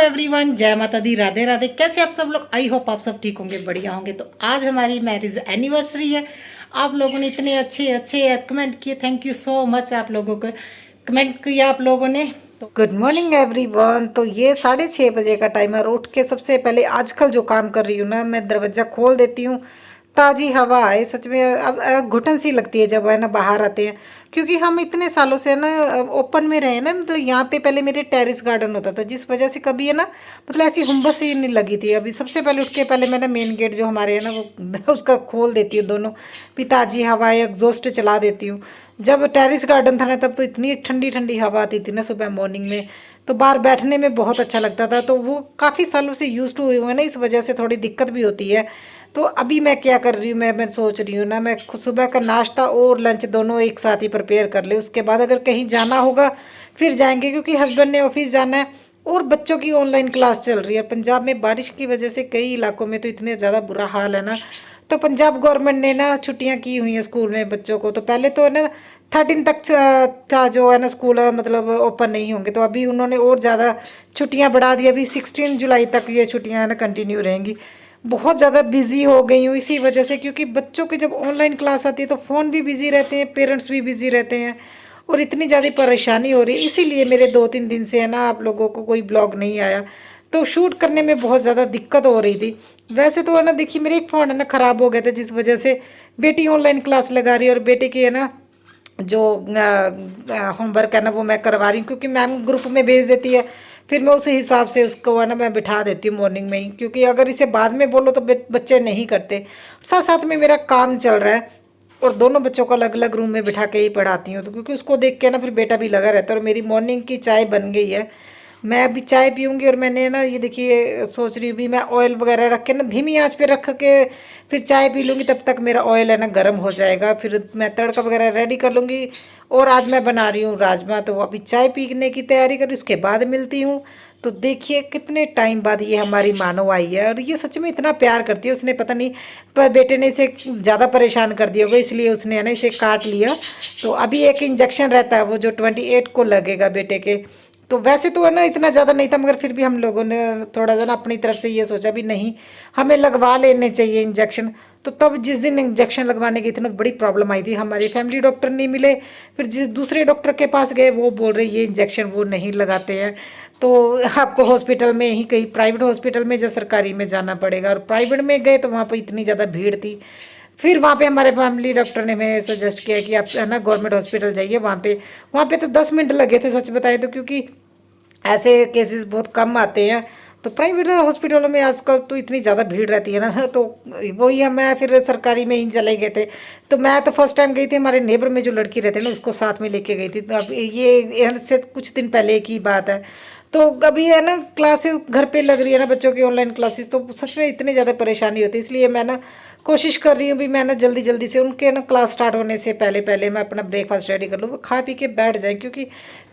Everyone, जय माता दी, राधे राधे। कैसे आप सब लोग? आई होप आप सब ठीक होंगे, बढ़िया होंगे। तो आज हमारी मैरिज एनिवर्सरी है। आप लोगों ने इतने अच्छे अच्छे कमेंट किए, थैंक यू सो मच। आप लोगों को कमेंट किया आप लोगों ने। तो गुड मॉर्निंग एवरीवन। तो ये 6:30 बजे का टाइम है और उठ के सबसे पहले आजकल जो काम कर रही हूँ ना, मैं दरवाज़ा खोल देती हूँ, ताज़ी हवा आए। सच में अब घुटन सी लगती है जब है ना बाहर आते हैं, क्योंकि हम इतने सालों से है ना ओपन में रहे ना। मतलब यहाँ पे पहले मेरे टेरेस गार्डन होता था, जिस वजह से कभी है ना मतलब ऐसी हुम्बस ही नहीं लगी थी। अभी सबसे पहले उठ के पहले मैं ना मेन गेट जो हमारे है ना वो उसका खोल देती हूँ दोनों, भी ताज़ी हवा है, एग्जॉस्ट चला देती हूँ। जब टेरेस गार्डन था ना तब तो इतनी ठंडी ठंडी हवा आती थी ना सुबह मॉर्निंग में, तो बाहर बैठने में बहुत अच्छा लगता था। तो वो काफ़ी सालों से यूज टू हुए हैं ना, इस वजह से थोड़ी दिक्कत भी होती है। तो अभी मैं क्या कर रही हूँ, मैं सोच रही हूँ ना, मैं सुबह का नाश्ता और लंच दोनों एक साथ ही प्रिपेयर कर ले। उसके बाद अगर कहीं जाना होगा फिर जाएंगे, क्योंकि हस्बैंड ने ऑफिस जाना है और बच्चों की ऑनलाइन क्लास चल रही है। पंजाब में बारिश की वजह से कई इलाकों में तो इतने ज़्यादा बुरा हाल है ना। तो पंजाब गवर्नमेंट ने ना छुट्टियां की हुई हैं स्कूल में बच्चों को। तो पहले तो है ना 13 तक था जो है ना स्कूल मतलब ओपन नहीं होंगे, तो अभी उन्होंने और ज़्यादा छुट्टियां बढ़ा दी। अभी 16 जुलाई तक ये छुट्टियां है ना कंटिन्यू रहेंगी। बहुत ज़्यादा बिजी हो गई हूँ इसी वजह से, क्योंकि बच्चों की जब ऑनलाइन क्लास आती है तो फ़ोन भी बिजी रहते हैं, पेरेंट्स भी बिजी रहते हैं और इतनी ज़्यादा परेशानी हो रही है। इसीलिए मेरे 2-3 दिन से है ना आप लोगों को कोई ब्लॉग नहीं आया, तो शूट करने में बहुत ज़्यादा दिक्कत हो रही थी। वैसे तो है ना देखिए, मेरे एक फ़ोन है ना ख़राब हो गया था, जिस वजह से बेटी ऑनलाइन क्लास लगा रही है और बेटे की है ना जो होमवर्क है ना वो मैं करवा रही हूँ, क्योंकि मैम ग्रुप में भेज देती है। फिर मैं उसी हिसाब से उसको है ना मैं बिठा देती हूँ मॉर्निंग में ही, क्योंकि अगर इसे बाद में बोलो तो बच्चे नहीं करते। साथ साथ में मेरा काम चल रहा है और दोनों बच्चों को अलग अलग रूम में बिठा के ही पढ़ाती हूँ, तो क्योंकि उसको देख के ना फिर बेटा भी लगा रहता है। और मेरी मॉर्निंग की चाय बन गई है, मैं अभी चाय पीऊँगी। और मैंने ना ये देखिए सोच रही हूँ भी मैं ऑयल वगैरह रख के ना धीमी आंच पे रख के फिर चाय पी लूँगी, तब तक मेरा ऑयल है ना गर्म हो जाएगा, फिर मैं तड़का वगैरह रेडी कर लूँगी। और आज मैं बना रही हूँ राजमा, तो अभी चाय पीने की तैयारी करूँ, उसके बाद मिलती हूँ। तो देखिए कितने टाइम बाद ये हमारी मानो आई है और ये सच में इतना प्यार करती है। उसने पता नहीं पर बेटे ने इसे ज़्यादा परेशान कर दिया होगा, इसलिए उसने है ना इसे काट लिया। तो अभी एक इंजेक्शन रहता है वो जो 28 को लगेगा बेटे के। तो वैसे तो है ना इतना ज़्यादा नहीं था, मगर फिर भी हम लोगों ने थोड़ा सा ना अपनी तरफ से ये सोचा भी नहीं, हमें लगवा लेने चाहिए इंजेक्शन। तो तब जिस दिन इंजेक्शन लगवाने की इतना बड़ी प्रॉब्लम आई थी, हमारे फैमिली डॉक्टर नहीं मिले। फिर जिस दूसरे डॉक्टर के पास गए वो बोल रहे ये इंजेक्शन वो नहीं लगाते हैं, तो आपको हॉस्पिटल में ही कहीं प्राइवेट हॉस्पिटल में या सरकारी में जाना पड़ेगा। और प्राइवेट में गए तो वहाँ पर इतनी ज़्यादा भीड़ थी। फिर वहाँ पे हमारे फैमिली डॉक्टर ने हमें सजेस्ट किया कि आप है ना गवर्नमेंट हॉस्पिटल जाइए। वहाँ पे तो 10 मिनट लगे थे सच बताएं तो, क्योंकि ऐसे केसेस बहुत कम आते हैं। तो प्राइवेट हॉस्पिटलों में आजकल तो इतनी ज़्यादा भीड़ रहती है ना, तो वही मैं फिर सरकारी में ही चले गए थे। तो मैं तो फर्स्ट टाइम गई थी, हमारे नेबर में जो लड़की रहते हैं ना उसको साथ में लेके गई थी। तो अब ये से कुछ दिन पहले की बात है। तो अभी है ना क्लासेस घर पे लग रही है ना बच्चों की ऑनलाइन क्लासेस, तो सच में इतनी ज़्यादा परेशानी होती है। इसलिए मैं ना कोशिश कर रही हूँ भी मैं ना जल्दी जल्दी से उनके ना क्लास स्टार्ट होने से पहले पहले मैं अपना ब्रेकफास्ट रेडी कर लूँ, वो खा पी के बैठ जाए। क्योंकि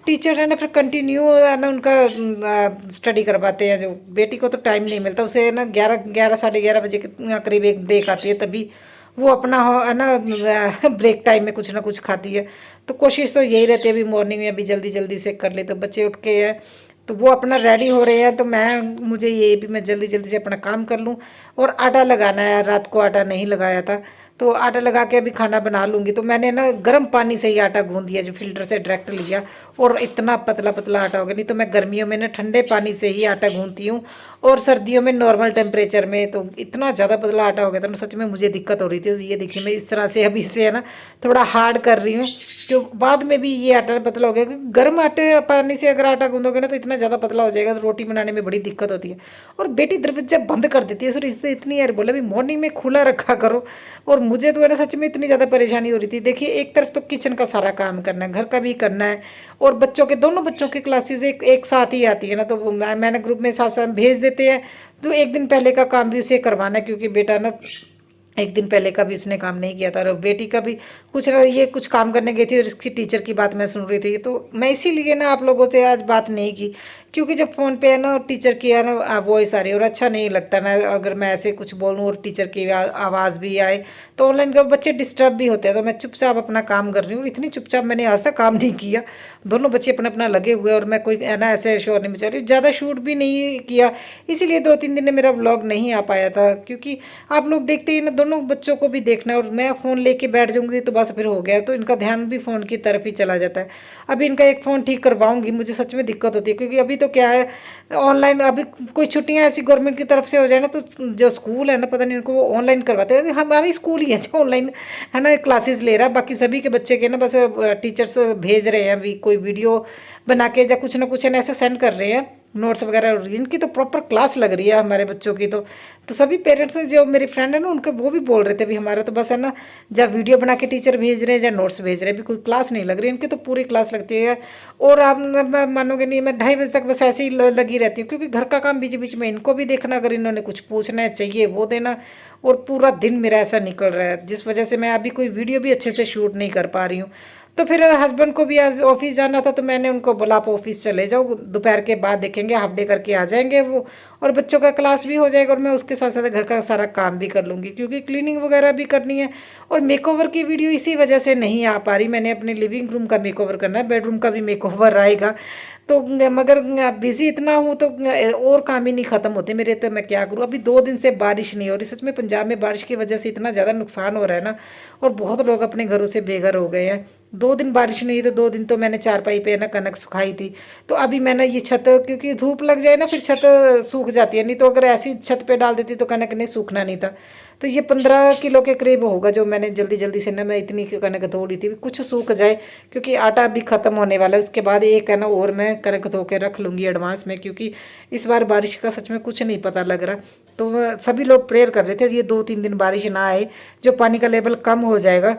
टीचर है ना फिर कंटिन्यू है ना उनका स्टडी करवाते हैं। जो बेटी को तो टाइम नहीं मिलता, उसे ना 11 साढ़े 11 बजे के करीब एक ब्रेक आती है, तभी वो अपना है ना ब्रेक टाइम में कुछ ना कुछ खाती है। तो कोशिश तो यही रहती है अभी मॉर्निंग में अभी जल्दी जल्दी से कर ले। तो बच्चे उठ के है तो वो अपना रेडी हो रहे हैं, तो मुझे ये भी मैं जल्दी जल्दी से अपना काम कर लूँ। और आटा लगाना है, रात को आटा नहीं लगाया था, तो आटा लगा के अभी खाना बना लूँगी। तो मैंने ना गर्म पानी से ही आटा गूँध दिया, जो फिल्टर से डायरेक्ट लिया, और इतना पतला पतला आटा हो गया। नहीं तो मैं गर्मियों में ना ठंडे पानी से ही आटा गूँधती हूँ और सर्दियों में नॉर्मल टेम्परेचर में। तो इतना ज़्यादा पतला आटा हो गया था ना, सच में मुझे दिक्कत हो रही थी। ये देखिए मैं इस तरह से अभी इसे है ना थोड़ा हार्ड कर रही हूँ, क्यों बाद में भी ये आटा पतला हो गया। क्योंकि गर्म आटे पानी से अगर आटा गूँधोगे ना तो इतना ज़्यादा पतला हो जाएगा, तो रोटी बनाने में बड़ी दिक्कत होती है। और बेटी दरवाजा बंद कर देती है, सर इससे इतनी यार बोला भी मॉर्निंग में खुला रखा करो। और मुझे तो है ना सच में इतनी ज़्यादा परेशानी हो रही थी। देखिए एक तरफ तो किचन का सारा काम करना है, घर का भी करना है, और बच्चों के दोनों बच्चों की क्लासेस एक साथ ही आती है ना, तो मैंने ग्रुप में साथ साथ भेज देते हैं। तो एक दिन पहले का काम भी उसे करवाना है, क्योंकि बेटा ना एक दिन पहले का भी उसने काम नहीं किया था। और बेटी का भी कुछ ना ये कुछ काम करने गई थी और इसकी टीचर की बात मैं सुन रही थी। तो मैं इसीलिए ना आप लोगों से आज बात नहीं की, क्योंकि जब फ़ोन पे है ना टीचर की है ना वॉइस आ रही है और अच्छा नहीं लगता ना, अगर मैं ऐसे कुछ बोलूँ और टीचर की आवाज़ भी आए तो ऑनलाइन का बच्चे डिस्टर्ब भी होते हैं। तो मैं चुपचाप अपना काम कर रही हूँ, इतनी चुपचाप मैंने आज तक काम नहीं किया। दोनों बच्चे अपना अपना लगे हुए और मैं कोई है ना ऐसे शोर नहीं मचा रही, ज़्यादा शूट भी नहीं किया, इसीलिए 2-3 दिन मेरा व्लॉग नहीं आ पाया था। क्योंकि आप लोग देखते ही ना, दोनों बच्चों को भी देखना है और मैं फ़ोन लेके बैठ जाऊँगी तो बस फिर हो गया, तो इनका ध्यान भी फ़ोन की तरफ ही चला जाता है। अभी इनका एक फ़ोन ठीक करवाऊंगी, मुझे सच में दिक्कत होती है क्योंकि अभी तो क्या है ऑनलाइन, अभी कोई छुट्टियां ऐसी गवर्नमेंट की तरफ से हो जाए ना, तो जो स्कूल है ना पता नहीं उनको वो ऑनलाइन करवाते हैं। हमारी स्कूल ही है जो ऑनलाइन है ना क्लासेस ले रहा है, बाकी सभी के बच्चे के ना बस टीचर्स भेज रहे हैं अभी कोई वीडियो बना के या कुछ ना कुछ है ना ऐसे सेंड कर रहे हैं नोट्स वगैरह। इनकी तो प्रॉपर क्लास लग रही है हमारे बच्चों की। तो सभी पेरेंट्स जो मेरी फ्रेंड है ना उनके वो भी बोल रहे थे भी हमारा तो बस है ना जब वीडियो बना के टीचर भेज रहे हैं या नोट्स भेज रहे हैं, भी कोई क्लास नहीं लग रही, इनकी तो पूरी क्लास लगती है। और आप मानोगे नहीं, मैं 2:30 बजे तक बस ऐसे ही लगी रहती हूँ क्योंकि घर का काम बीच बीच में इनको भी देखना, अगर इन्होंने कुछ पूछना है चाहिए वो देना, और पूरा दिन मेरा ऐसा निकल रहा है जिस वजह से मैं अभी कोई वीडियो भी अच्छे से शूट नहीं कर पा रही हूँ। तो फिर हस्बैंड को भी आज ऑफिस जाना था तो मैंने उनको बोला आप ऑफिस चले जाओ, दोपहर के बाद देखेंगे, हाफ डे करके आ जाएंगे वो, और बच्चों का क्लास भी हो जाएगा और मैं उसके साथ साथ घर का सारा काम भी कर लूँगी क्योंकि क्लीनिंग वगैरह भी करनी है। और मेकओवर की वीडियो इसी वजह से नहीं आ पा रही, मैंने अपने लिविंग रूम का मेकओवर करना है, बेडरूम का भी मेकओवर आएगा। तो मगर बिजी इतना हूँ तो और काम ही नहीं ख़त्म होते मेरे, तो मैं क्या करूँ। अभी 2 दिन से बारिश नहीं हो रही, सच में पंजाब में बारिश की वजह से इतना ज़्यादा नुकसान हो रहा है ना, और बहुत लोग अपने घरों से बेघर हो गए हैं। 2 दिन बारिश नहीं हुई तो 2 दिन तो मैंने चारपाई पे ना कनक सुखाई थी। तो अभी मैंने ये छत, क्योंकि धूप लग जाए ना फिर छत सूख जाती है, नहीं तो अगर ऐसी छत पे डाल देती तो कनक ने सूखना नहीं था। तो ये 15 किलो के करीब होगा जो मैंने जल्दी जल्दी से ना मैं इतनी कनक धो ली थी, कुछ सूख जाए क्योंकि आटा भी ख़त्म होने वाला है। उसके बाद एक है ना और मैं कनक धो के रख लूँगी एडवांस में, क्योंकि इस बार बारिश का सच में कुछ नहीं पता लग रहा। तो सभी लोग प्रेयर कर रहे थे ये 2-3 दिन बारिश ना आए, जो पानी का लेवल कम हो जाएगा।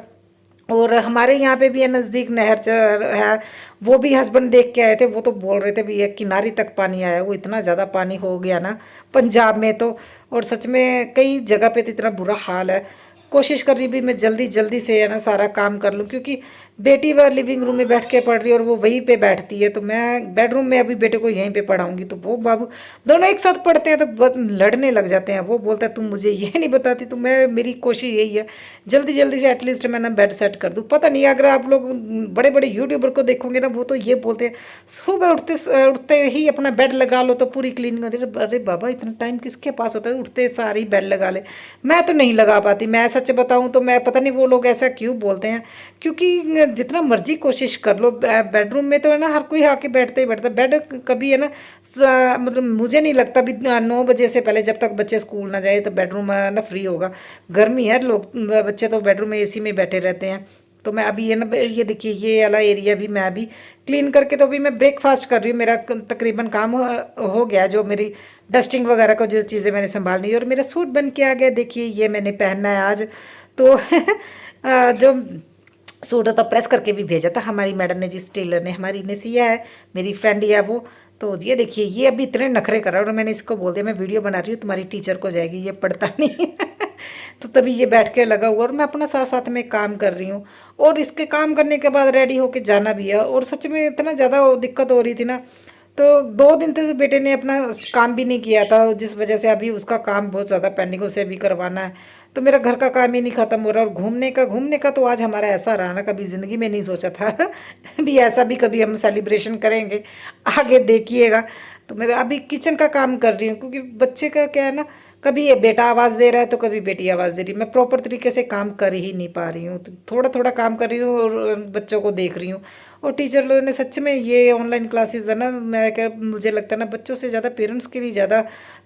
और हमारे यहाँ पे भी है नज़दीक नहर है, वो भी हस्बैंड देख के आए थे, वो तो बोल रहे थे भी ये किनारे तक पानी आया, वो इतना ज़्यादा पानी हो गया ना पंजाब में तो। और सच में कई जगह पे तो इतना बुरा हाल है। कोशिश कर रही भी मैं जल्दी जल्दी से है ना सारा काम कर लूँ, क्योंकि बेटी वह लिविंग रूम में बैठ के पढ़ रही है और वो वहीं पे बैठती है, तो मैं बेडरूम में अभी बेटे को यहीं पे पढ़ाऊंगी। तो वो बाबू दोनों एक साथ पढ़ते हैं तो लड़ने लग जाते हैं। वो बोलता है तुम मुझे ये नहीं बताती, तो मैं मेरी कोशिश यही है जल्दी जल्दी से एटलीस्ट मैं ना बेड सेट कर दूँ। पता नहीं अगर आप लोग बड़े बड़े यूट्यूबर को देखोगे ना, वो तो ये बोलते हैं सुबह उठते उठते ही अपना बेड लगा लो तो पूरी क्लीनिंग होती है। अरे बाबा इतना टाइम किसके पास होता है, उठते सारे ही बेड लगा ले। मैं तो नहीं लगा पाती, मैं सच बताऊँ तो मैं पता नहीं वो लोग ऐसा क्यों बोलते हैं, क्योंकि जितना मर्जी कोशिश कर लो बेडरूम में तो है ना हर कोई आके बैठता ही बैठता। बेड कभी है ना मतलब मुझे नहीं लगता भी 9 बजे से पहले जब तक बच्चे स्कूल ना जाए तो बेडरूम ना फ्री होगा। गर्मी है, लोग बच्चे तो बेडरूम में एसी में बैठे रहते हैं। तो मैं अभी ये ना ये देखिए ये वाला एरिया भी मैं अभी क्लीन करके, तो अभी मैं ब्रेकफास्ट कर रही हूँ। मेरा तकरीबन काम हो गया, जो मेरी डस्टिंग वगैरह को जो चीज़ें मैंने संभालनी है। और मेरा सूट बन के आ गया, देखिए ये मैंने पहनना है आज। तो जो सूट तो प्रेस करके भी भेजा था हमारी मैडम ने, जिस टेलर ने हमारी ने सिया है, मेरी फ्रेंड ही है वो। तो ये देखिए ये अभी इतने नखरे कर रहा है और मैंने इसको बोल दिया मैं वीडियो बना रही हूँ तुम्हारी टीचर को जाएगी, ये पढ़ता नहीं तो तभी ये बैठ के लगा हुआ और मैं अपना साथ साथ में काम कर रही हूँ। और इसके काम करने के बाद रेडी होके जाना भी है। और सच में इतना ज़्यादा दिक्कत हो रही थी ना, तो 2 दिन तक बेटे ने अपना काम भी नहीं किया था, जिस वजह से अभी उसका काम बहुत ज़्यादा पेंडिंग, उसे भी करवाना है। तो मेरा घर का काम ही नहीं ख़त्म हो रहा। और घूमने का तो आज हमारा ऐसा रहा ना, कभी ज़िंदगी में नहीं सोचा था भी ऐसा भी कभी हम सेलिब्रेशन करेंगे, आगे देखिएगा। तो मैं अभी किचन का काम कर रही हूँ, क्योंकि बच्चे का क्या है ना, कभी ये बेटा आवाज़ दे रहा है तो कभी बेटी आवाज़ दे रही है, मैं प्रॉपर तरीके से काम कर ही नहीं पा रही हूँ। तो थोड़ा थोड़ा काम कर रही हूँ और बच्चों को देख रही हूँ। और टीचर लोगों ने सच में ये ऑनलाइन क्लासेस है ना, मैं क्या मुझे लगता है ना बच्चों से ज़्यादा पेरेंट्स के लिए ज़्यादा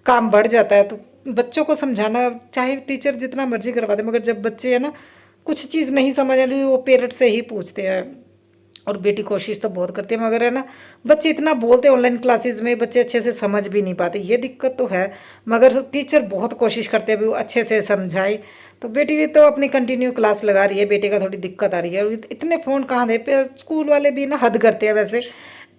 काम बढ़ जाता है। तो बच्चों को समझाना चाहे टीचर जितना मर्जी करवा दे, मगर जब बच्चे है ना कुछ चीज़ नहीं समझ आती वो पेरेंट्स से ही पूछते हैं। और बेटी कोशिश तो बहुत करती है, मगर है ना बच्चे इतना बोलते हैं ऑनलाइन क्लासेस में, बच्चे अच्छे से समझ भी नहीं पाते, ये दिक्कत तो है। मगर टीचर बहुत कोशिश करते हैं भी वो अच्छे से समझाए। तो बेटी ने तो अपनी कंटिन्यू क्लास लगा रही है, बेटे का थोड़ी दिक्कत आ रही है। और इतने फ़ोन कहाँ दे पे, स्कूल वाले भी ना हद करते हैं वैसे,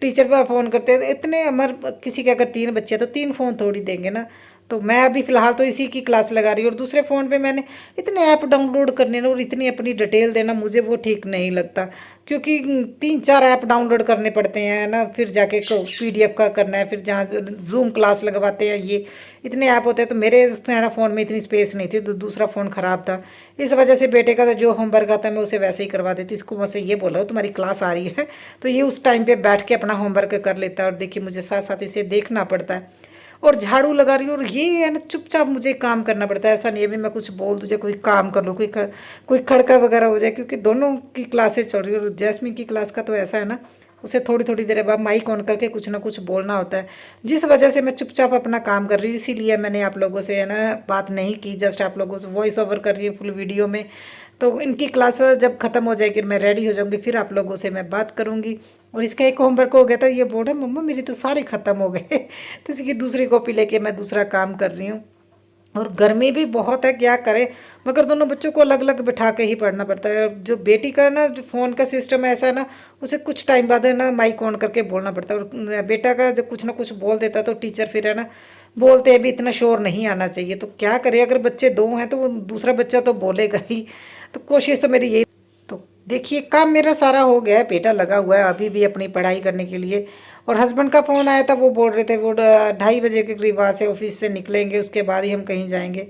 टीचर पर फ़ोन करते हैं इतने। हमारे किसी के अगर 3 बच्चे हैं तो 3 फ़ोन थोड़ी देंगे ना। तो मैं अभी फ़िलहाल तो इसी की क्लास लगा रही हूँ। और दूसरे फ़ोन पे मैंने इतने ऐप डाउनलोड करने ना और इतनी अपनी डिटेल देना मुझे वो ठीक नहीं लगता, क्योंकि 3-4 ऐप डाउनलोड करने पड़ते हैं ना, फिर जाके PDF का करना है, फिर जहाँ जूम क्लास लगवाते हैं, ये इतने ऐप होते हैं। तो मेरे ना फ़ोन में इतनी स्पेस नहीं थी, तो दूसरा फ़ोन ख़राब था, इस वजह से बेटे का जो होमवर्क आता है मैं उसे वैसे ही करवा देती। इसको मुझसे ये बोला तुम्हारी क्लास आ रही है, तो ये उस टाइम पर बैठ के अपना होमवर्क कर लेता है। और देखिए मुझे साथ साथ इसे देखना पड़ता है और झाड़ू लगा रही हूँ, और ये है ना चुपचाप मुझे काम करना पड़ता है। ऐसा नहीं है भी मैं कुछ बोल दूँ, कोई काम कर लूँ, कोई खड़का वगैरह हो जाए, क्योंकि दोनों की क्लासेस चल रही है। और जैस्मिन की क्लास का तो ऐसा है ना, उसे थोड़ी थोड़ी देर बाद माइक ऑन करके कुछ ना कुछ बोलना होता है, जिस वजह से मैं चुपचाप अपना काम कर रही हूँ। इसीलिए मैंने आप लोगों से है ना बात नहीं की, जस्ट आप लोगों से वॉइस ओवर कर रही हूँ फुल वीडियो में। तो इनकी क्लास जब ख़त्म हो जाएगी, मैं रेडी हो जाऊँगी, फिर आप लोगों से मैं बात करूँगी। और इसका एक होमवर्क हो गया था, ये बोल रहा है मम्मा मेरी तो सारे ख़त्म हो गए तो इसकी दूसरी कॉपी लेके मैं दूसरा काम कर रही हूँ। और गर्मी भी बहुत है, क्या करें, मगर दोनों बच्चों को अलग अलग बिठा के ही पढ़ना पड़ता है। जो बेटी का ना जो फ़ोन का सिस्टम ऐसा है ना, उसे कुछ टाइम बाद है ना माइक ऑन करके बोलना पड़ता है। और बेटा का जब कुछ ना कुछ बोल देता है तो टीचर फिर है ना बोलते हैं भी इतना शोर नहीं आना चाहिए। तो क्या करें, अगर बच्चे दो हैं तो वो दूसरा बच्चा तो बोलेगा ही। तो कोशिश तो मेरी यही। तो देखिए काम मेरा सारा हो गया है, बेटा लगा हुआ है अभी भी अपनी पढ़ाई करने के लिए। और हस्बैंड का फ़ोन आया था, वो बोल रहे थे वो 2:30 बजे के करीब वहाँ से ऑफिस से निकलेंगे, उसके बाद ही हम कहीं जाएंगे।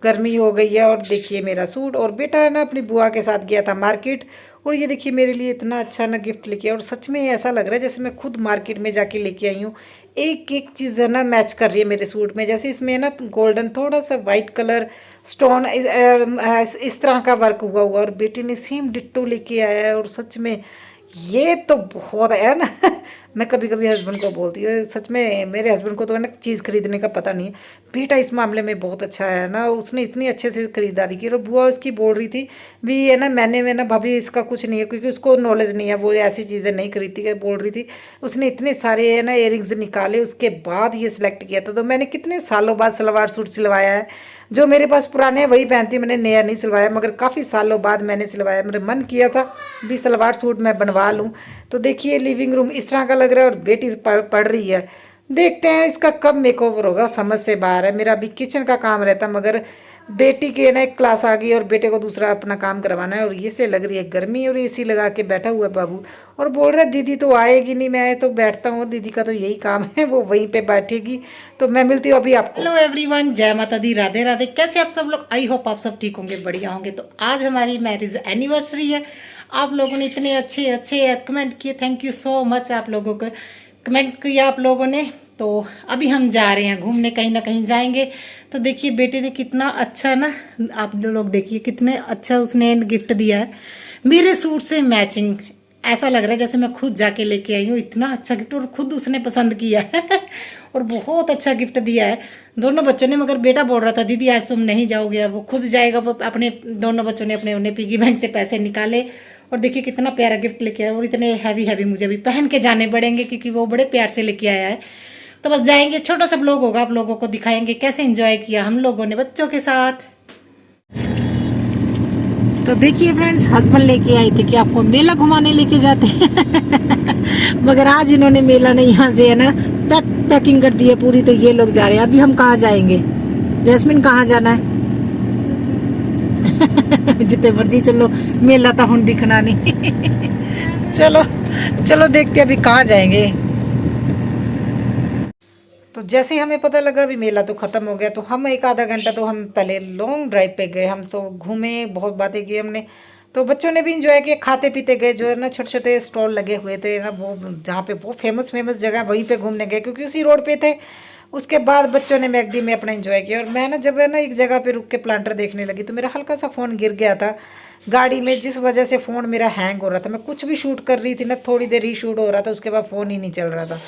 गर्मी हो गई है। और देखिए मेरा सूट, और बेटा है ना अपनी बुआ के साथ गया था मार्केट, और ये देखिए मेरे लिए इतना अच्छा ना गिफ्ट लेके आया। और सच में ऐसा लग रहा है जैसे मैं खुद मार्केट में जाके लेके आई हूँ। एक एक चीज़ है ना मैच कर रही है मेरे सूट में, जैसे इसमें ना गोल्डन थोड़ा सा वाइट कलर स्टोन इस तरह का वर्क हुआ हुआ, और बेटे ने सेम डिट्टो लेके आया है। और सच में ये तो बहुत है ना मैं कभी कभी हस्बैंड को बोलती हूँ, सच में मेरे हस्बैंड को तो है ना चीज़ खरीदने का पता नहीं है। बेटा इस मामले में बहुत अच्छा है ना, उसने इतनी अच्छे से खरीदारी की। और बुआ उसकी बोल रही थी भी है ना मैंने ना भाभी इसका कुछ नहीं है, क्योंकि उसको नॉलेज नहीं है, वो ऐसी चीज़ें नहीं खरीदती है। बोल रही थी उसने इतने सारे है ना इयरिंग्स निकाले, उसके बाद ये सिलेक्ट किया था। तो मैंने कितने सालों बाद सलवार सूट सिलवाया है, जो मेरे पास पुराने हैं वही पहनती हूँ, मैंने नया नहीं सिलवाया, मगर काफ़ी सालों बाद मैंने सिलवाया। मेरा मन किया था भी सलवार सूट मैं बनवा लूँ। तो देखिए लिविंग रूम इस तरह का लग रहा है, और बेटी पढ़ रही है। देखते हैं इसका कब मेकओवर होगा, समझ से बाहर है। मेरा अभी किचन का काम रहता, मगर बेटी के ना एक क्लास आ गई और बेटे को दूसरा अपना काम करवाना है। और ये से लग रही है गर्मी, और एसी लगा के बैठा हुआ है बाबू, और बोल रहा है दीदी तो आएगी नहीं, मैं तो बैठता हूँ, दीदी का तो यही काम है, वो वहीं पे बैठेगी। तो मैं मिलती हूँ अभी आपको। हेलो एवरीवन, जय माता दी, राधे राधे। कैसे आप सब लोग? आई होप आप सब ठीक होंगे, बढ़िया होंगे। तो आज हमारी मैरिज एनिवर्सरी है। आप लोगों ने इतने अच्छे अच्छे कमेंट किए, थैंक यू सो मच। आप लोगों को कमेंट किया आप लोगों ने। तो अभी हम जा रहे हैं घूमने, कहीं ना कहीं जाएंगे। तो देखिए बेटे ने कितना अच्छा ना, आप लोग देखिए कितने अच्छा उसने गिफ्ट दिया है, मेरे सूट से मैचिंग। ऐसा लग रहा है जैसे मैं खुद जाके लेके आई हूँ, इतना अच्छा गिफ्ट, और खुद उसने पसंद किया है और बहुत अच्छा गिफ्ट दिया है दोनों बच्चों ने। मगर बेटा बोल रहा था दीदी आज तुम नहीं जाओगे, वो खुद जाएगा। वो अपने दोनों बच्चों ने अपने पिगी बैंक से पैसे निकाले, और देखिए कितना प्यारा गिफ्ट लेके आया। और इतने हैवी हैवी मुझे भी पहन के जाने पड़ेंगे, क्योंकि वो बड़े प्यार से लेके आया है। तो बस जाएंगे, छोटा सा ब्लॉग होगा, आप लोगों को दिखाएंगे कैसे एंजॉय किया हम लोगों ने बच्चों के साथ। तो देखिए फ्रेंड्स, हस्बैंड लेके आए थे कि आपको मेला घुमाने लेके जाते हैं मगर आज इन्होंने मेला नहीं, यहाँ से है ना पैकिंग कर दी है पूरी। तो ये लोग जा रहे हैं। अभी हम कहाँ जाएंगे? जैस्मिन कहाँ जाना है? जितने मर्जी चलो, मेला तो हम दिखना नहीं चलो चलो देखते हैं अभी कहाँ जाएंगे। तो जैसे ही हमें पता लगा अभी मेला तो ख़त्म हो गया, तो हम एक आधा घंटा तो हम पहले लॉन्ग ड्राइव पे गए। हम तो घूमे, बहुत बातें की हमने। तो बच्चों ने भी इंजॉय किया, खाते पीते गए। जो है ना छोटे छोटे स्टॉल लगे हुए थे ना, वो जहाँ पे बहुत फेमस फेमस जगह, वहीं पे घूमने गए, क्योंकि उसी रोड पे थे। उसके बाद बच्चों ने मैगडी में अपना इंजॉय किया। और मैं ना जब है ना एक जगह पे रुक के प्लांटर देखने लगी, तो मेरा हल्का सा फ़ोन गिर गया था गाड़ी में, जिस वजह से फ़ोन मेरा हैंग हो रहा था। मैं कुछ भी शूट कर रही थी ना, थोड़ी देर ही शूट हो रहा था, उसके बाद फ़ोन ही नहीं चल रहा था।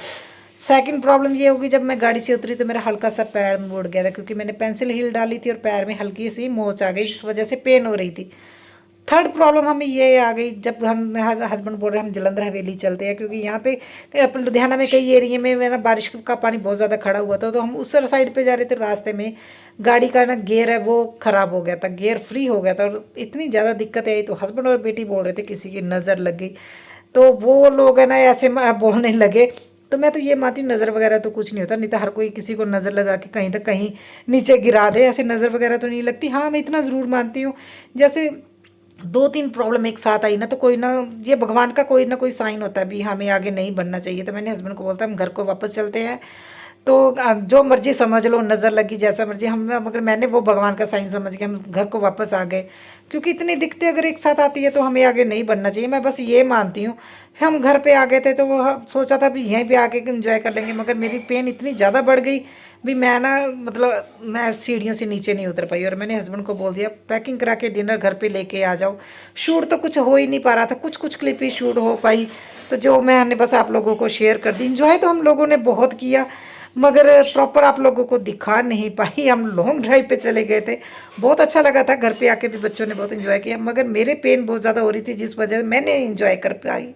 सेकंड प्रॉब्लम ये होगी, जब मैं गाड़ी से उतरी तो मेरा हल्का सा पैर मुड़ गया था, क्योंकि मैंने पेंसिल हील डाली थी और पैर में हल्की सी मोच आ गई, जिस वजह से पेन हो रही थी। थर्ड प्रॉब्लम हमें ये आ गई, जब हम हस्बैंड बोल रहे हैं हम जलंधर हवेली चलते हैं, क्योंकि यहाँ पे लुधियाना में कई एरिया में ना बारिश का पानी बहुत ज़्यादा खड़ा हुआ था। तो हम उस साइड पे जा रहे थे, रास्ते में गाड़ी का ना गियर है वो ख़राब हो गया था, गियर फ्री हो गया था, और इतनी ज़्यादा दिक्कत आई। तो हस्बैंड और बेटी बोल रहे थे किसी की नज़र लग गई, तो वो लोग है ना ऐसे बोलने लगे। तो मैं तो ये मानती हूँ नज़र वगैरह तो कुछ नहीं होता, नहीं तो हर कोई किसी को नज़र लगा के कहीं तक कहीं नीचे गिरा दे, ऐसे नज़र वगैरह तो नहीं लगती। हाँ मैं इतना ज़रूर मानती हूँ, जैसे 2-3 प्रॉब्लम एक साथ आई ना तो कोई ना, ये भगवान का कोई ना कोई साइन होता है भी हमें आगे नहीं बढ़ना चाहिए। तो मैंने हस्बैंड को बोलता हम घर को वापस चलते हैं, तो जो मर्जी समझ लो, नज़र लगी जैसा मर्जी, हम मगर मैंने वो भगवान का साइन समझ के हम घर को वापस आ गए, क्योंकि इतनी दिक्कतें अगर एक साथ आती है तो हमें आगे नहीं बढ़ना चाहिए। मैं बस ये मानती हूँ। हम घर पे आ गए थे तो वो सोचा था भी यहीं पे आके इंजॉय कर लेंगे, मगर मेरी पेन इतनी ज़्यादा बढ़ गई भी मैं ना, मतलब मैं सीढ़ियों से नीचे नहीं उतर पाई। और मैंने हस्बैंड को बोल दिया पैकिंग करा के डिनर घर पे लेके आ जाओ। शूट तो कुछ हो ही नहीं पा रहा था, कुछ कुछ क्लिप ही शूट हो पाई, तो जो मैंने बस आप लोगों को शेयर कर दी। इंजॉय तो हम लोगों ने बहुत किया, मगर प्रॉपर आप लोगों को दिखा नहीं पाई। हम लॉन्ग ड्राइव पे चले गए थे, बहुत अच्छा लगा था, घर पे आके भी बच्चों ने बहुत इंजॉय किया, मगर मेरे पेन बहुत ज़्यादा हो रही थी जिस वजह से मैंने इंजॉय कर पाई।